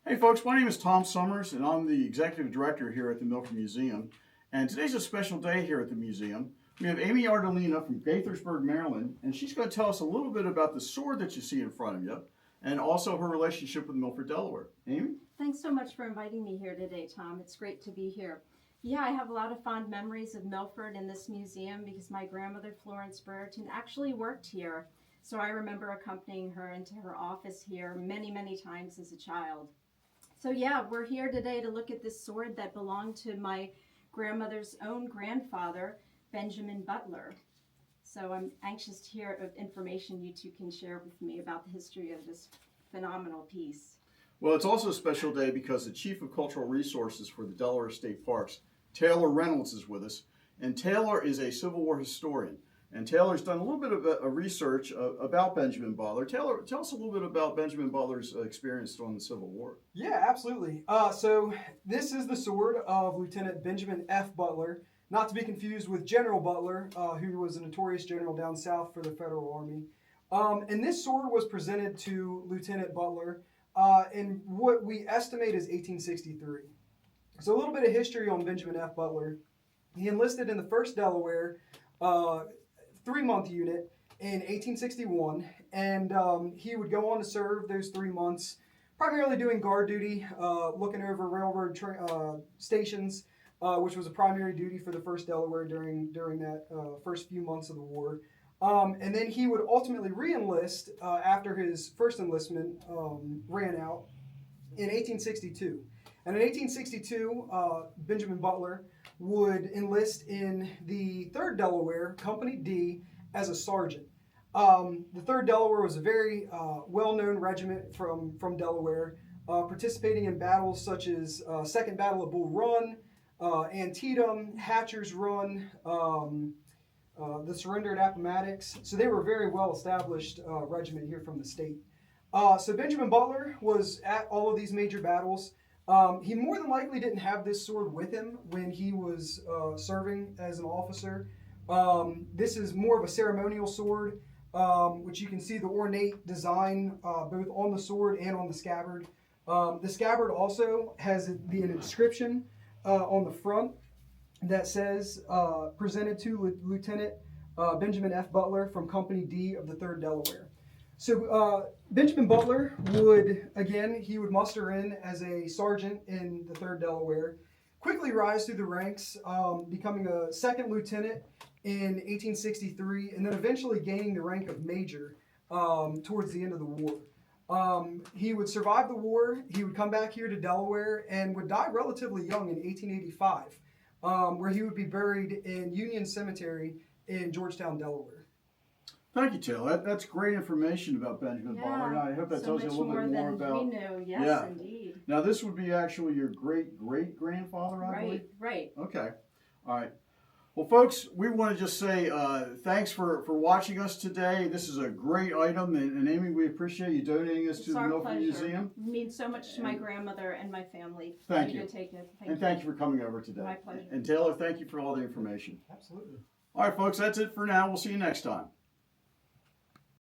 Hey folks, my name is Tom Summers and I'm the Executive Director here at the Milford Museum. And today's a special day here at the museum. We have Amy Ardolina from Gaithersburg, Maryland, and she's going to tell us a little bit about the sword that you see in front of you and also her relationship with Milford, Delaware. Amy? Thanks so much for inviting me here today, Tom. It's great to be here. Yeah, I have a lot of fond memories of Milford in this museum because my grandmother, Florence Brereton, actually worked here. So I remember accompanying her into her office here many, many times as a child. So yeah, we're here today to look at this sword that belonged to my grandmother's own grandfather, Benjamin Butler. So I'm anxious to hear of information you two can share with me about the history of this phenomenal piece. Well, it's also a special day because the Chief of Cultural Resources for the Delaware State Parks, Taylor Reynolds, is with us. And Taylor is a Civil War historian. And Taylor's done a little bit of a research about Benjamin Butler. Taylor, tell us a little bit about Benjamin Butler's experience during the Civil War. Yeah, absolutely. So this is the sword of Lieutenant Benjamin F. Butler, not to be confused with General Butler, who was a notorious general down south for the Federal Army. And this sword was presented to Lieutenant Butler in what we estimate is 1863. So a little bit of history on Benjamin F. Butler. He enlisted in the 1st Delaware 3-month unit in 1861, and he would go on to serve those 3 months, primarily doing guard duty, looking over railroad stations, which was a primary duty for the 1st Delaware during that first few months of the war. And then he would ultimately re-enlist after his first enlistment ran out in 1862. And in 1862, Benjamin Butler would enlist in the 3rd Delaware, Company D, as a sergeant. The 3rd Delaware was a very well-known regiment from Delaware, participating in battles such as Second Battle of Bull Run, Antietam, Hatcher's Run, the surrender at Appomattox. So they were a very well-established regiment here from the state. So Benjamin Butler was at all of these major battles. He more than likely didn't have this sword with him when he was serving as an officer. This is more of a ceremonial sword, which you can see the ornate design both on the sword and on the scabbard. The scabbard also has an inscription on the front that says, presented to Lieutenant Benjamin F. Butler from Company D of the 3rd Delaware. So Benjamin Butler would muster in as a sergeant in the 3rd Delaware, quickly rise through the ranks, becoming a 2nd lieutenant in 1863, and then eventually gaining the rank of major towards the end of the war. He would survive the war, he would come back here to Delaware, and would die relatively young in 1885, where he would be buried in Union Cemetery in Georgetown, Delaware. Thank you, Taylor. That's great information about Benjamin Butler, and I hope that tells you a little bit more about. We know, yes, indeed. Now, this would be actually your great-great-grandfather, I believe? Right. Okay. All right. Well, folks, we want to just say thanks for watching us today. This is a great item, and Amy, we appreciate you donating this to the Milford Museum. It means so much to my grandmother and my family. Thank you. To take it. Thank you for coming over today. My pleasure. And Taylor, thank you for all the information. Absolutely. All right, folks, that's it for now. We'll see you next time.